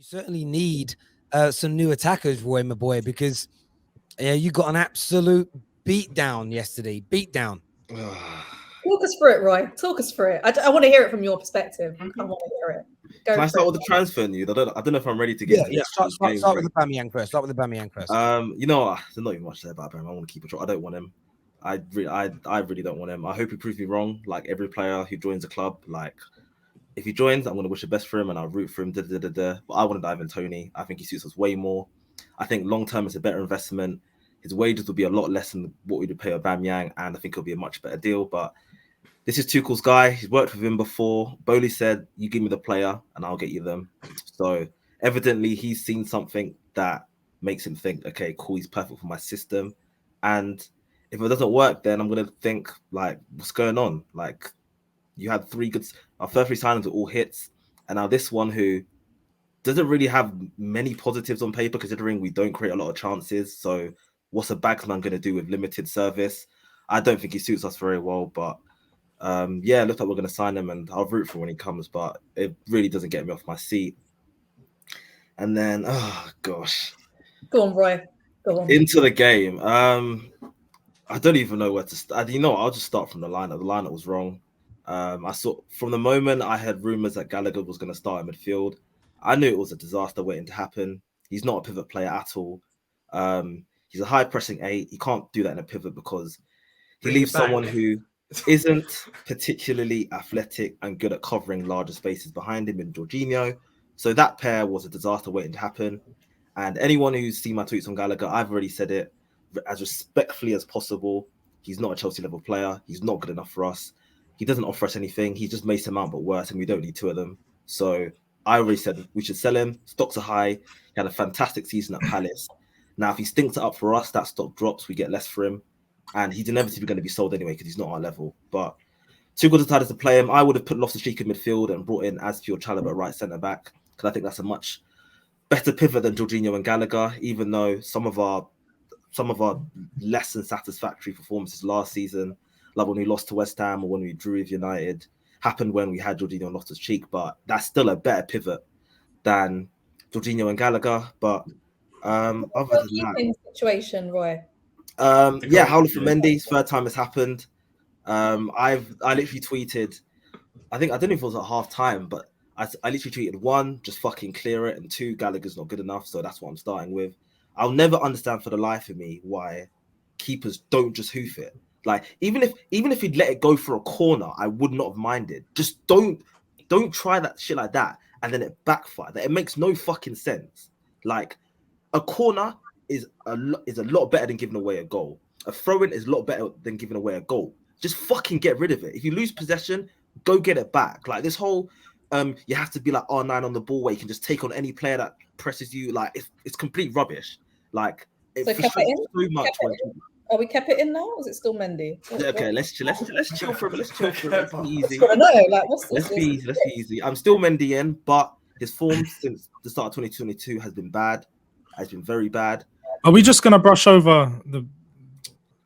You certainly need some new attackers, Roy, my boy, because you got an absolute beatdown yesterday. Beatdown. Talk us through it, Roy. Talk us through it. I want to hear it from your perspective. I want to hear it. Can I start with the transfer news? I don't know if I'm ready to get into this. Start with the Aubameyang first. Start with the Aubameyang first. You know, there's not even much to say about him. I want to keep it short. I don't want him. I really don't want him. I hope he proves me wrong. Like every player who joins a club, like if he joins, I'm going to wish the best for him and I'll root for him. But I want to dive in Tony. I think he suits us way more. I think long term it's a better investment. His wages will be a lot less than what we would pay Aubameyang, and I think it'll be a much better deal. But this is Tuchel's guy. He's worked with him before. Bowley said, "You give me the player, and I'll get you them." So evidently, he's seen something that makes him think, "Okay, cool, he's perfect for my system." And if it doesn't work, then I'm gonna think, like, what's going on? Like, you had our first three signings are all hits, and now this one who doesn't really have many positives on paper, considering we don't create a lot of chances. So what's a bagsman going to do with limited service? I don't think he suits us very well, but it looks like we're going to sign him, and I'll root for when he comes, but it really doesn't get me off my seat. And then, oh gosh. Go on, Roy. Go on. Into the game. I don't even know where to start. I'll just start from the lineup. The lineup was wrong. I saw from the moment I heard rumors that Gallagher was going to start in midfield, I knew it was a disaster waiting to happen. He's not a pivot player at all. He's a high pressing 8. He can't do that in a pivot because he leaves someone who isn't particularly athletic and good at covering larger spaces behind him in Jorginho. So that pair was a disaster waiting to happen. And anyone who's seen my tweets on Gallagher, I've already said it as respectfully as possible. He's not a Chelsea level player. He's not good enough for us. He doesn't offer us anything. He just makes him out but worse, and we don't need two of them. So I already said we should sell him. Stocks are high. He had a fantastic season at Palace. Now, if he stinks it up for us, that stock drops. We get less for him. And he's inevitably going to be sold anyway because he's not our level. But Tuchel decided to play him. I would have put Loftus-Cheek in midfield and brought in Azpilicueta Chalobah right centre-back, because I think that's a much better pivot than Jorginho and Gallagher, even though some of our less than satisfactory performances last season, like when we lost to West Ham or when we drew with United, happened when we had Jorginho and Loftus-Cheek. But that's still a better pivot than Jorginho and Gallagher. But other than that, situation, Roy. Howler for Mendy's third time has happened. I literally tweeted, I don't know if it was at half time, but I literally tweeted 1, just fucking clear it, and 2, Gallagher's not good enough, so that's what I'm starting with. I'll never understand for the life of me why keepers don't just hoof it. Like even if he'd let it go for a corner, I would not have minded. Just don't try that shit like that, and then it backfire. That it makes no fucking sense. Like a corner is a lot better than giving away a goal. A throw-in is a lot better than giving away a goal. Just fucking get rid of it. If you lose possession, go get it back. Like this whole you have to be like R9 on the ball where you can just take on any player that presses you. Like it's complete rubbish. Like it frustrates so much. Are we kept it in now? Or is it still Mendy? Okay, let's chill for a bit. Let's chill for a bit. Let's be easy. Let's be easy. I'm still Mendy in, but his form since the start of 2022 has been bad. Has been very bad. Are we just gonna brush over the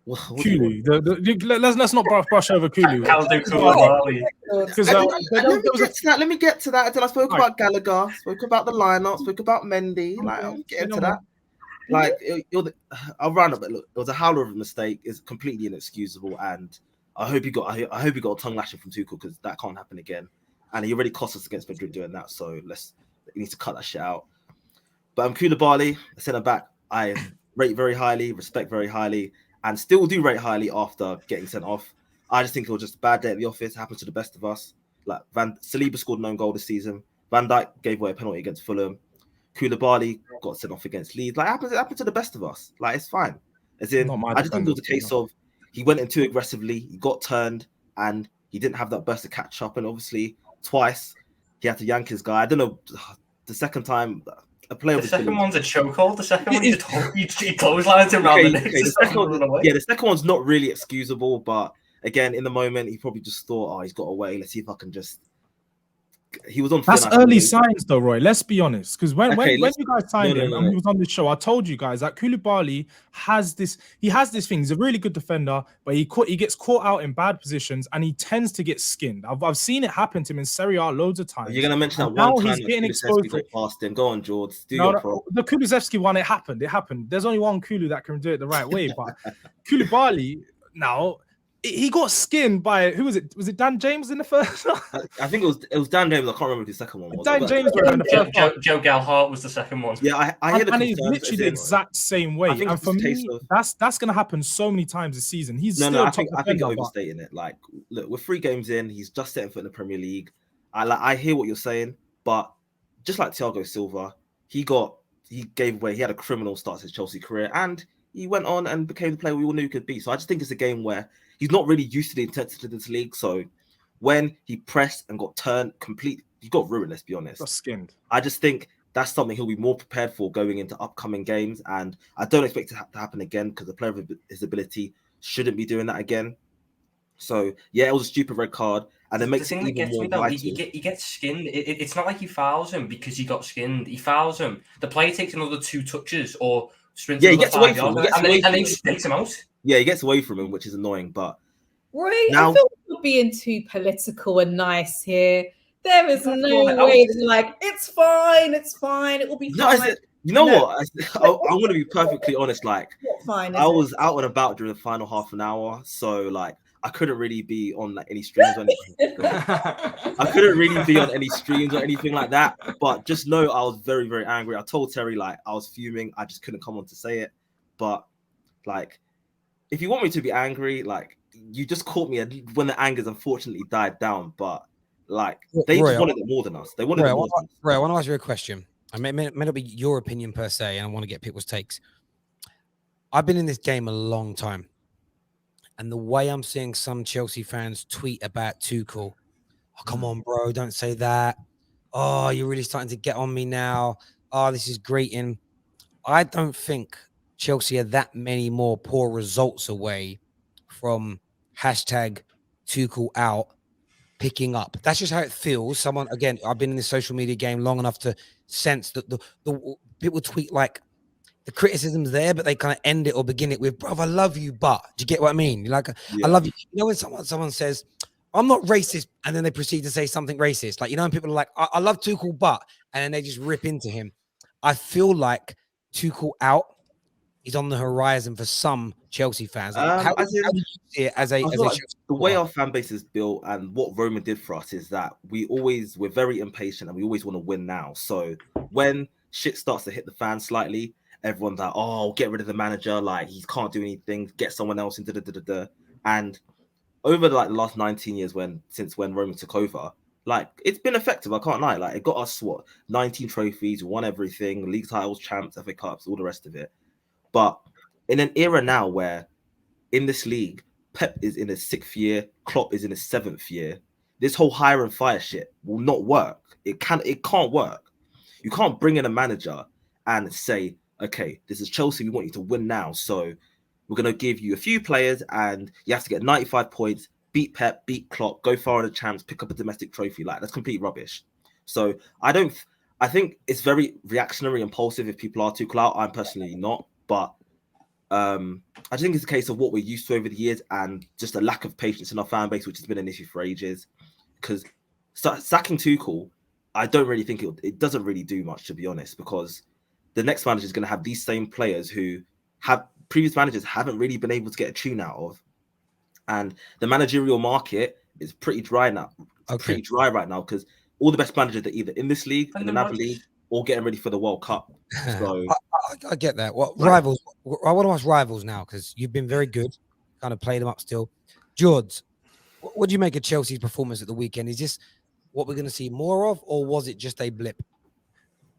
Kulu? Let's not brush over Kulu. Let me get to that until I spoke about Gallagher, spoke about the lineup, spoke about Mendy. Like I'll get into that. Like I'll round up. Look, it was a howler of a mistake. It's completely inexcusable, and I hope he got a tongue lashing from Tuchel, because that can't happen again. And he already cost us against Madrid doing that, so he needs to cut that shit out. But Koulibaly, centre back, I rate very highly, respect very highly, and still do rate highly after getting sent off. I just think it was just a bad day at the office. It happened to the best of us. Like Saliba scored an own goal this season. Van Dijk gave away a penalty against Fulham. Koulibaly got sent off against Leeds. Like it happened to the best of us. Like it's fine. As in, I just think it was a case of he went in too aggressively. He got turned, and he didn't have that burst to catch up. And obviously, twice he had to yank his guy. I don't know. The second time. The second one's a chokehold. The second one, he clotheslines him around the neck. The second one's not really excusable, but again, in the moment, he probably just thought, "Oh, he's got away. Let's see if I can just he was on. That's thin ice. early signs, though, Roy. Let's be honest, because when you guys signed him and he no. was on this show, I told you guys that Koulibaly has this. He has this thing. He's a really good defender, but he gets caught out in bad positions and he tends to get skinned. I've seen it happen to him in Serie A loads of times. You're gonna mention that now one time he's getting exposed for it. past him. Go on, George. Do your pro. The Kulusevski one, it happened. There's only one Kulu that can do it the right way, but Koulibaly now. He got skinned by who was it? Was it Dan James in the first? I think it was Dan James. I can't remember who the second one was. Dan James in the first. Joe Galhart was the second one. Yeah, I hear the and he's literally the exact same way. And for me, that's going to happen so many times this season. He's I think you're overstating it. Like, look, we're 3 games in. He's just setting foot in the Premier League. I hear what you're saying, but just like Thiago Silva, he gave away. He had a criminal start to his Chelsea career, and he went on and became the player we all knew he could be. So I just think it's a game where he's not really used to the intensity of this league. So when he pressed and got turned he got ruined, let's be honest. Got skinned. I just think that's something he'll be more prepared for going into upcoming games. And I don't expect it to happen again because the player of his ability shouldn't be doing that again. So, yeah, it was a stupid red card. And it makes the thing that gets me, though, he gets skinned. It's not like he fouls him because he got skinned. He fouls him. The player takes another 2 touches or sprints he gets away from him. And then he just takes him out. Yeah, he gets away from him, which is annoying. But Roy, I feel we're being too political and nice here. There is no way that like it's fine, it will be fine. You know what? I'm going to be perfectly honest. Like, fine, I was out and about during the final half an hour, so like I couldn't really be on like any streams or anything. I couldn't really be on any streams or anything like that. But just know I was very, very angry. I told Terry like I was fuming. I just couldn't come on to say it. But like, if you want me to be angry, like you just caught me when the anger's unfortunately died down. But like they just wanted it more than us. They wanted it more than us. Roy, I want to ask you a question. I may not be your opinion per se, and I want to get people's takes. I've been in this game a long time, and the way I'm seeing some Chelsea fans tweet about Tuchel, oh, come on, bro, don't say that. Oh, you're really starting to get on me now. Oh, this is grating. I don't think Chelsea are that many more poor results away from hashtag Tuchel out picking up. That's just how it feels. Someone, again, I've been in the social media game long enough to sense that the people tweet like the criticism's there, but they kind of end it or begin it with, "Bro, I love you, but." Do you get what I mean? Like, I love you. You know, when someone says, "I'm not racist," and then they proceed to say something racist. Like, you know, when people are like, I love Tuchel, but, and then they just rip into him. I feel like Tuchel out is on the horizon for some Chelsea fans. Like, how do you see it as a like the way our fan base is built and what Roman did for us is that we're very impatient and we always want to win now. So when shit starts to hit the fan slightly, everyone's like, "Oh, get rid of the manager. Like he can't do anything. Get someone else into the." And over the last 19 years, since when Roman took over, like it's been effective. I can't lie. Like it got us 19 trophies, won everything, league titles, champs, FA Cups, all the rest of it. But in an era now where in this league, Pep is in his 6th year, Klopp is in his 7th year, this whole hire and fire shit will not work. It can't work. You can't bring in a manager and say, "Okay, this is Chelsea. We want you to win now. So we're going to give you a few players and you have to get 95 points, beat Pep, beat Klopp, go far in the champs, pick up a domestic trophy." Like that's complete rubbish. So I think it's very reactionary, impulsive if people are too clout. I'm personally not. But I think it's a case of what we're used to over the years and just a lack of patience in our fan base, which has been an issue for ages. Because sacking Tuchel, I don't really think it doesn't really do much, to be honest, because the next manager is going to have these same players who have previous managers haven't really been able to get a tune out of. And the managerial market is pretty dry now. It's pretty dry right now because all the best managers are either in this league, in another league, or getting ready for the World Cup. So I get that. Rivals? I want to ask rivals now because you've been very good, kind of play them up still. George, what do you make of Chelsea's performance at the weekend? Is this what we're going to see more of, or was it just a blip?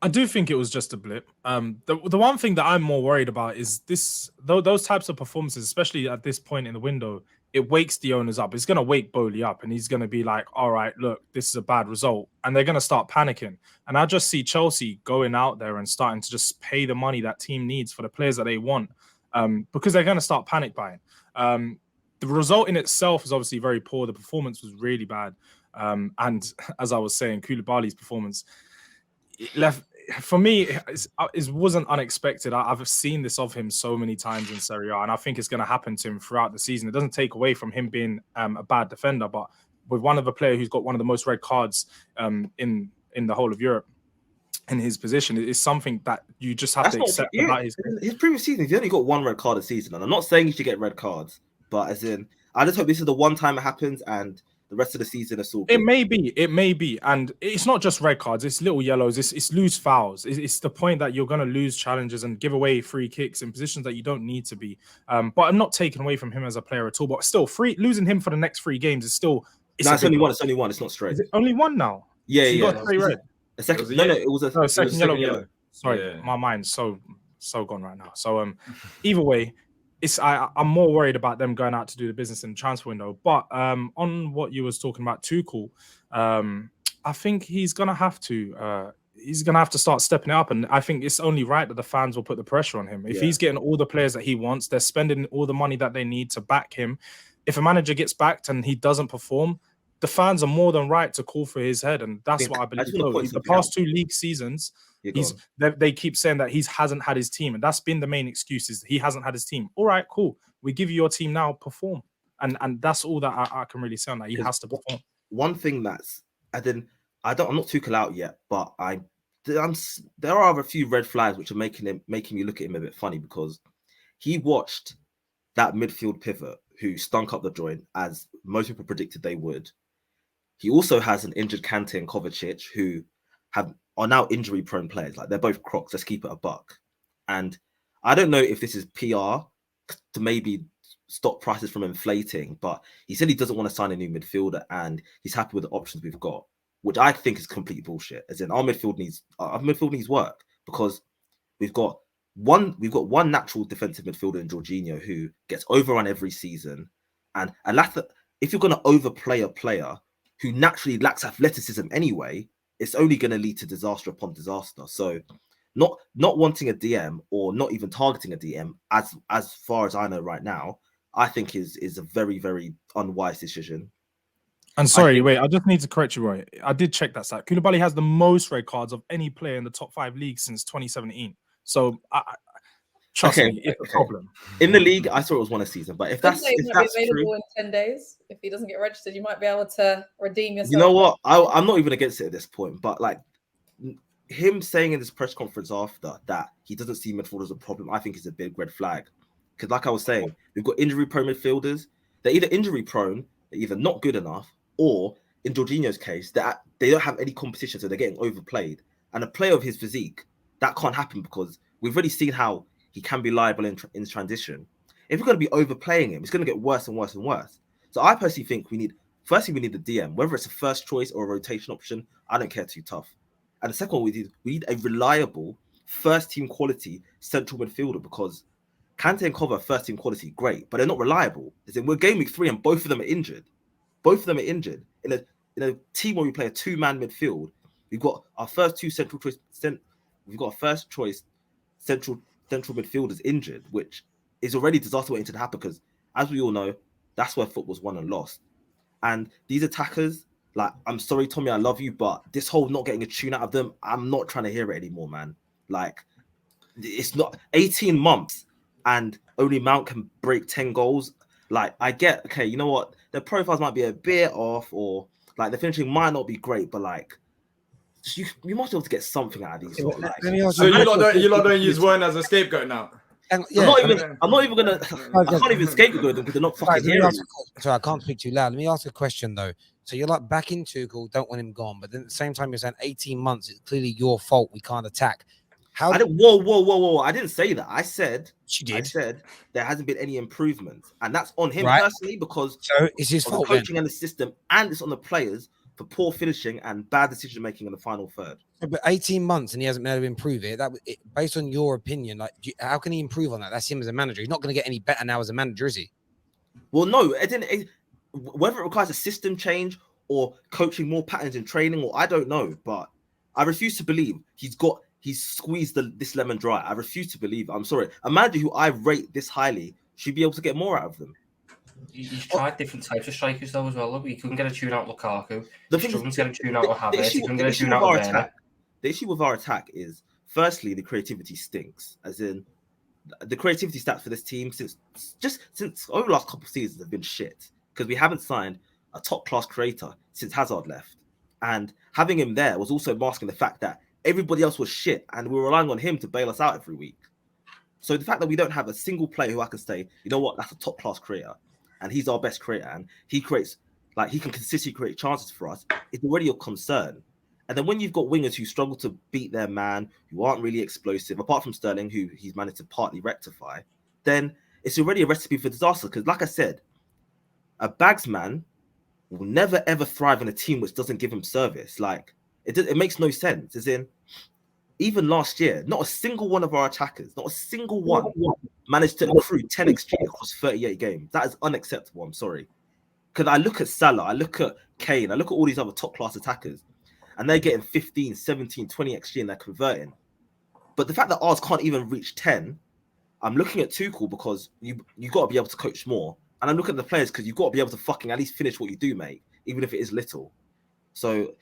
I do think it was just a blip. The one thing that I'm more worried about is those types of performances, especially at this point in the window, it wakes the owners up. It's going to wake Bowley up, and he's going to be like, "All right, look, this is a bad result," and they're going to start panicking. And I just see Chelsea going out there and starting to just pay the money that team needs for the players that they want, because they're going to start panic buying. The result in itself is obviously very poor. The performance was really bad. And as I was saying, Koulibaly's performance it left for me. It wasn't unexpected. I've seen this of him so many times in Serie A, and I think it's going to happen to him throughout the season. It doesn't take away from him being a bad defender, but with one of the player who's got one of the most red cards in the whole of Europe in his position, it's something that you just have to accept about his previous season. He's only got one red card a season, and I'm not saying he should get red cards, but as in, I just hope this is the one time it happens, and the rest of the season is all good. It may be, and it's not just red cards. It's little yellows. It's loose fouls. It's the point that you're going to lose challenges and give away free kicks in positions that you don't need to be. But I'm not taking away from him as a player at all. But still, losing him for the next 3 games is still. It's only one. It's only one. It's not straight. Is it only one now? Yeah, so yeah. Got 3 red. A second. It was a second yellow. Sorry, my mind's so gone right now. So either way, I'm more worried about them going out to do the business in the transfer window. But on what you was talking about, Tuchel, I think he's gonna have to start stepping it up, and I think it's only right that the fans will put the pressure on him. If he's getting all the players that he wants, they're spending all the money that they need to back him. If a manager gets backed and he doesn't perform, the fans are more than right to call for his head, and that's what I believe. The past 2 league seasons, they keep saying that he hasn't had his team, and that's been the main excuse, is he hasn't had his team. All right, cool. We give you your team now, perform, and that's all that I can really say on that. He has to perform. One thing that's, I'm not Tuchel out yet, but there are a few red flags which are making me look at him a bit funny, because he watched that midfield pivot who stunk up the joint, as most people predicted they would. He also has an injured Kante and Kovacic who are now injury-prone players. Like, they're both crocs. Let's keep it a buck. And I don't know if this is PR to maybe stop prices from inflating, but he said he doesn't want to sign a new midfielder and he's happy with the options we've got, which I think is complete bullshit. As in, our midfield needs work, because we've got one natural defensive midfielder in Jorginho who gets overrun every season, and if you're going to overplay a player who naturally lacks athleticism anyway, it's only going to lead to disaster upon disaster. So not wanting a DM, or not even targeting a DM, as far as I know right now, I think is a very, very unwise decision. And sorry, I just need to correct you, Roy. I did check that stat. Koulibaly has the most red cards of any player in the top 5 leagues since 2017. So trust me, it's a problem. In the league, I saw it was 1 a season, but if that's available true, in 10 days, if he doesn't get registered, you might be able to redeem yourself. You know what? I'm not even against it at this point, but like him saying in this press conference after that he doesn't see midfielders as a problem, I think is a big red flag. Because like I was saying, we've got injury-prone midfielders. They're either injury-prone, they're either not good enough, or in Jorginho's case, they don't have any competition, so they're getting overplayed. And a player of his physique, that can't happen, because we've already seen how he can be liable in transition. If we're going to be overplaying him, it's going to get worse and worse and worse. So I personally think we need the DM, whether it's a first choice or a rotation option. I don't care too tough. And the second one, we need a reliable first team quality central midfielder, because Kante and Kova first team quality, great, but they're not reliable. We're game week 3 and both of them are injured. In a team where we play a 2-man midfield, we've got our first 2 central choice. We've got a first choice central midfielders injured, which is already disaster waiting to happen, because as we all know, that's where football's won and lost. And these attackers, like, I'm sorry, Tommy, I love you, but this whole not getting a tune out of them, I'm not trying to hear it anymore, man. Like, it's not 18 months and only Mount can break 10 goals. Like, I get, okay, you know what? Their profiles might be a bit off, or like the finishing might not be great, but like, you must be able to get something out of these. So you lot don't use one as a scapegoat now. Yeah, I'm not even gonna. I can't even scapegoat them because they're not fucking hearing. Sorry, I can't speak too loud. Let me ask a question though. So you're like backing Tuchel, don't want him gone, but then at the same time you're saying 18 months. It's clearly your fault. We can't attack. Whoa! I didn't say that. I said there hasn't been any improvements, and that's on him personally, because so it's his fault. The coaching and the system, and it's on the players for poor finishing and bad decision making in the final third. But 18 months and he hasn't been able to improve it. Based on your opinion, like, how can he improve on that? That's him as a manager. He's not going to get any better now as a manager, is he? Well, no. Whether it requires a system change or coaching more patterns in training, or I don't know, but I refuse to believe he's squeezed this lemon dry. I refuse to believe. I'm sorry. A manager who I rate this highly should be able to get more out of them. He's tried different types of strikers though as well. Look, he couldn't get a tune out Lukaku. The He's thing struggling is, to get a tune out of Havertz. He couldn't get a tune with out our of Werner. attack, the issue with our attack is, firstly, the creativity stinks. As in, the creativity stats for this team since over the last couple of seasons have been shit because we haven't signed a top class creator since Hazard left, and having him there was also masking the fact that everybody else was shit, and we were relying on him to bail us out every week. So the fact that we don't have a single player who I can say, you know what, that's a top class creator, and he's our best creator, and he creates, like, he can consistently create chances for us, is already a concern. And then when you've got wingers who struggle to beat their man, who aren't really explosive, apart from Sterling, who he's managed to partly rectify, then it's already a recipe for disaster. Because, like I said, a bagsman will never ever thrive in a team which doesn't give him service. Like, it makes no sense. As in, even last year, not a single one of our attackers, not a single one, managed to accrue 10 XG across 38 games. That is unacceptable. I'm sorry. Because I look at Salah, I look at Kane, I look at all these other top class attackers, and they're getting 15, 17, 20 XG and they're converting. But the fact that ours can't even reach 10, I'm looking at Tuchel because you got to be able to coach more. And I'm looking at the players because you've got to be able to fucking at least finish what you do, mate, even if it is little. So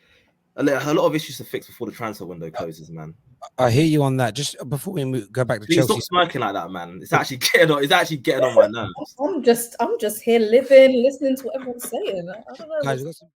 a lot of issues to fix before the transfer window closes, man. I hear you on that. Just before we go back to Please Chelsea, stop smirking like that, man. It's actually getting on my nerves. I'm just here living, listening to what everyone's saying. I don't know. guys, we've got some